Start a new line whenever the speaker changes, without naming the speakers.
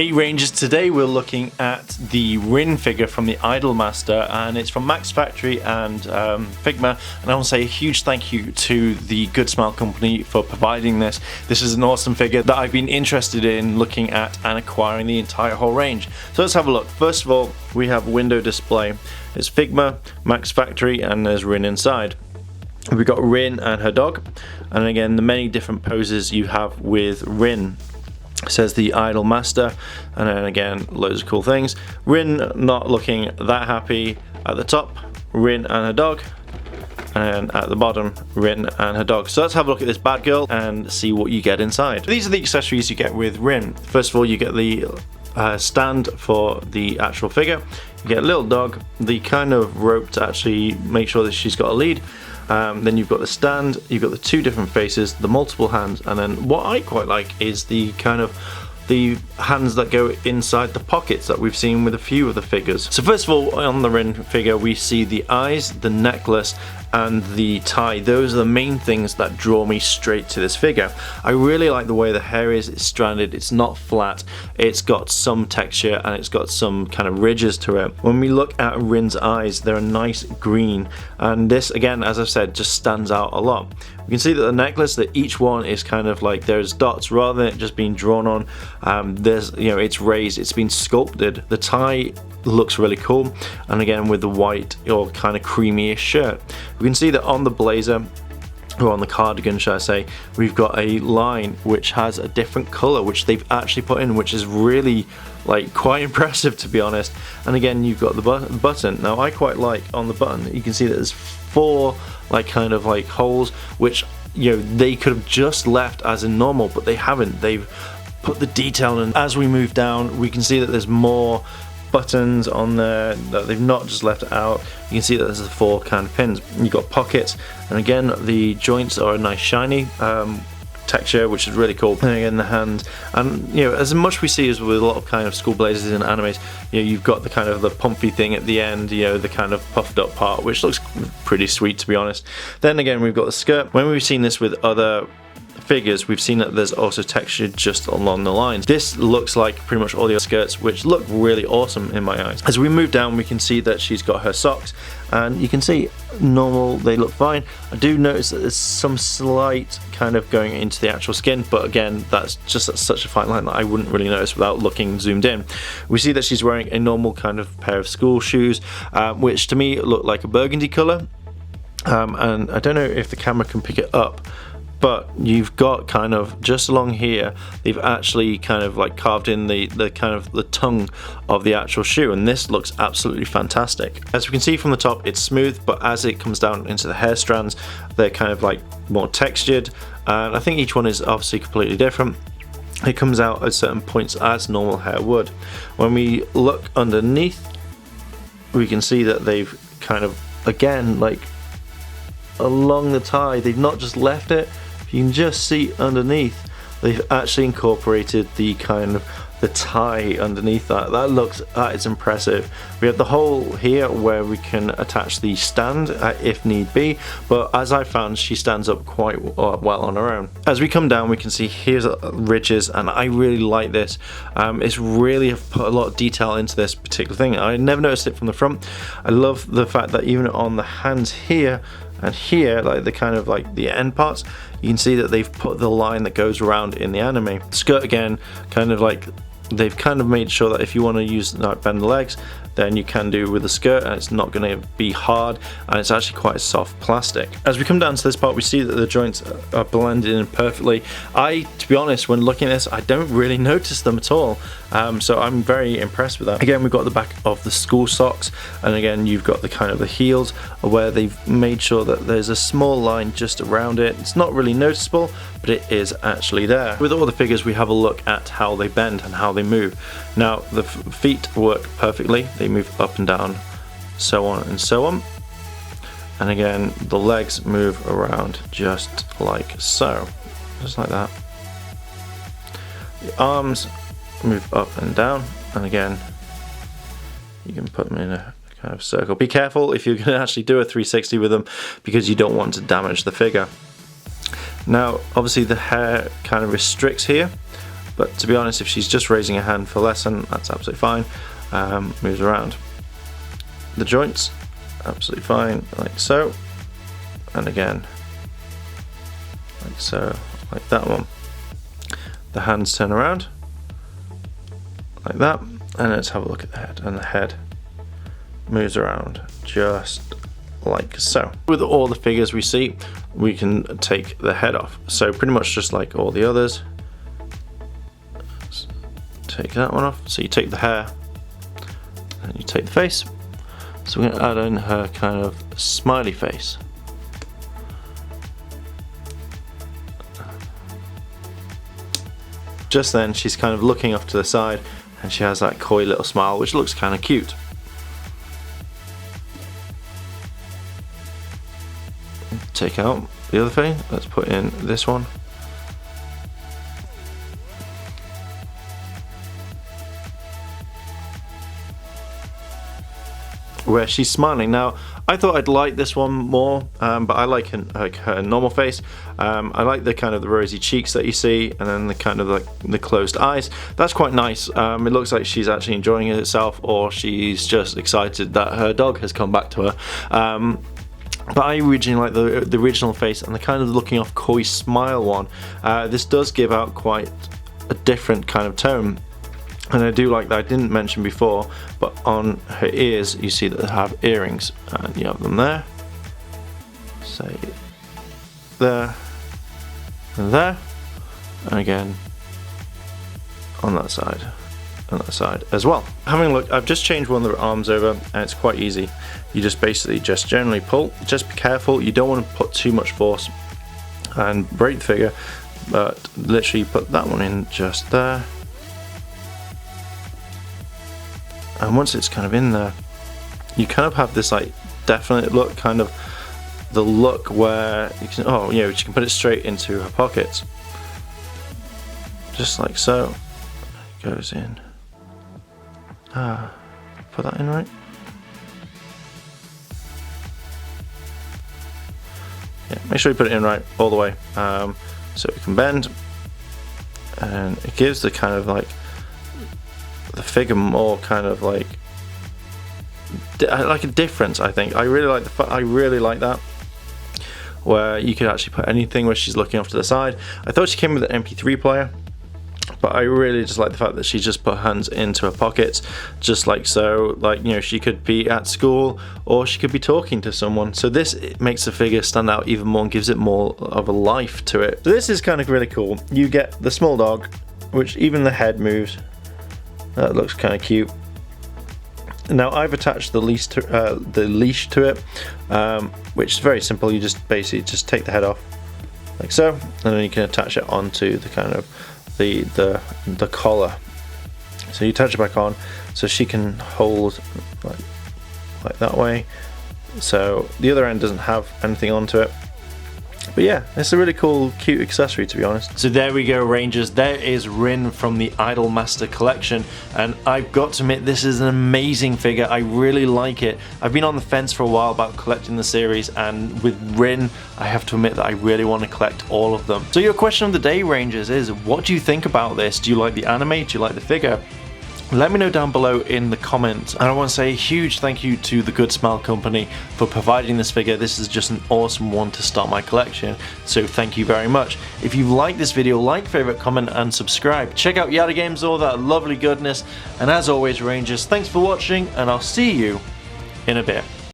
Hey Rangers, today we're looking at the Rin figure from the Idolm ster, and it's from Max Factory and Figma, and I want to say a huge thank you to the Goodsmile company for providing this. This is an awesome figure that I've been interested in looking at and acquiring the entire whole range. So let's have a look. First of all, we have window display. It's Figma, Max Factory, and there's Rin inside. We've got Rin and her dog, and again the many different poses you have with Rin. It says the Idolm ster, and then again loads of cool things. Rin not looking that happy at the top, Rin and her dog, and at the bottom Rin and her dog. So let's have a look at this bad girl and see what you get inside. These are the accessories you get with Rin. First of all, you get the stand for the actual figure. You get a little dog, the kind of rope to actually make sure that she's got a lead. Then you've got the stand, you've got the two different faces, the multiple hands, and then what I quite like is the kind of the hands that go inside the pockets that we've seen with a few of the figures. So first of all, on the Rin figure we see the eyes, the necklace, and the tie. Those are the main things that draw me straight to this figure. I really like the way the hair is. It's stranded, it's not flat, it's got some texture and it's got some kind of ridges to it. When we look at Rin's eyes, they're a nice green, and this again, as I've said, just stands out a lot. We can see that the necklace, that each one is kind of like there's dots rather than it just being drawn on. There's, you know, it's raised, it's been sculpted. The tie looks really cool, and again with the white or kind of creamy-ish shirt. We can see that on the blazer, or on the cardigan should I say, we've got a line which has a different color which they've actually put in, which is really like quite impressive, to be honest. And again you've got the button. Now I quite like on the button, you can see that there's four like kind of like holes, which, you know, they could have just left as in normal, but they haven't. They've put the detail in. As we move down we can see that there's more buttons on there that they've not just left out. You can see that there's the four kind of pins. You've got pockets, and again the joints are a nice shiny texture, which is really cool. And again the hands, and you know, as much we see as with a lot of kind of school blazers and animes, you know, you've got the kind of the pumpy thing at the end, you know, the kind of puffed up part, which looks pretty sweet, to be honest. Then again we've got the skirt. When we've seen this with other figures, we've seen that there's also texture just along the lines. This looks like pretty much all the other skirts, which look really awesome in my eyes. As we move down we can see that she's got her socks, and you can see normal, they look fine. I do notice that there's some slight kind of going into the actual skin, but again that's just such a fine line that I wouldn't really notice without looking zoomed in. We see that she's wearing a normal kind of pair of school shoes, which to me look like a burgundy color, and I don't know if the camera can pick it up, but you've got kind of just along here they've actually kind of like carved in the kind of the tongue of the actual shoe, and this looks absolutely fantastic. As we can see from the top it's smooth, but as it comes down into the hair strands they're kind of like more textured, and I think each one is obviously completely different. It comes out at certain points as normal hair would. When we look underneath we can see that they've kind of, again, like along the tie, they've not just left it. You can just see underneath they've actually incorporated the kind of the tie underneath that. That is impressive. We have the hole here where we can attach the stand if need be, but as I found she stands up quite well on her own. As we come down we can see here's ridges, and I really like this. It's really put a lot of detail into this particular thing. I never noticed it from the front. I love the fact that even on the hands here and here, like the kind of like the end parts, you can see that they've put the line that goes around in the anime. Skirt again, kind of like they've kind of made sure that if you want to use like bend the legs, then you can do with the skirt, and it's not going to be hard, and it's actually quite a soft plastic. As we come down to this part we see that the joints are blended in perfectly. To be honest, when looking at this I don't really notice them at all, so I'm very impressed with that. Again we've got the back of the school socks, and again you've got the kind of the heels where they've made sure that there's a small line just around it. It's not really noticeable, but it is actually there. With all the figures we have a look at how they bend and how they move. Now the feet work perfectly, they move up and down, so on and so on, and again the legs move around just like so, just like that. The arms move up and down, and again you can put them in a kind of circle. Be careful if you're going to actually do a 360 with them, because you don't want to damage the figure. Now obviously the hair kind of restricts here, but to be honest, if she's just raising her hand for lesson, that's absolutely fine. Moves around. The joints, absolutely fine, like so, and again, like so, like that one. The hands turn around, like that, and let's have a look at the head, and the head moves around just like so. With all the figures we see, we can take the head off, so pretty much just like all the others. Let's take that one off, so you take the hair, and you take the face. So we're going to add in her kind of smiley face. Just then she's kind of looking off to the side and she has that coy little smile which looks kind of cute. Take out the other thing, let's put in this one. Where she's smiling. Now, I thought I'd like this one more, but I like her normal face. I like the kind of the rosy cheeks that you see, and then the kind of like the closed eyes. That's quite nice. It looks like she's actually enjoying it herself, or she's just excited that her dog has come back to her. But I originally like the original face and the kind of looking off coy smile one. This does give out quite a different kind of tone. And I do like that. I didn't mention before, but on her ears you see that they have earrings, and you have them there, say there, and there, and again on that side, and that side as well. Having a look, I've just changed one of the arms over, and it's quite easy. You just basically just generally pull. Just be careful. You don't want to put too much force and break the figure, but literally put that one in just there. And once it's kind of in there, you kind of have this like definite look, kind of the look where you can, oh yeah, you can put it straight into her pockets, just like so. It goes in. Put that in right. Yeah, make sure you put it in right all the way, so it can bend, and it gives the kind of like the figure more kind of like a difference. I think I really like that, where you could actually put anything where she's looking off to the side. I thought she came with an MP3 player, but I really just like the fact that she just put hands into her pockets, just like so. Like, you know, she could be at school or she could be talking to someone. So this makes the figure stand out even more and gives it more of a life to it. So this is kind of really cool. You get the small dog, which even the head moves. That looks kind of cute. Now I've attached the leash to it, which is very simple. You just basically just take the head off, like so, and then you can attach it onto the kind of the collar. So you attach it back on, so she can hold like that way. So the other end doesn't have anything onto it. But yeah, it's a really cool, cute accessory, to be honest. So there we go, Rangers. There is Rin from the Idolm ster collection, and I've got to admit, this is an amazing figure. I really like it. I've been on the fence for a while about collecting the series, and with Rin, I have to admit that I really want to collect all of them. So your question of the day, Rangers, is what do you think about this? Do you like the anime? Do you like the figure? Let me know down below in the comments. And I want to say a huge thank you to the Goodsmile company for providing this figure. This is just an awesome one to start my collection, so thank you very much. If you liked this video, like, favorite, comment and subscribe. Check out Yada Games, all that lovely goodness, and as always, Rangers, thanks for watching, and I'll see you in a bit.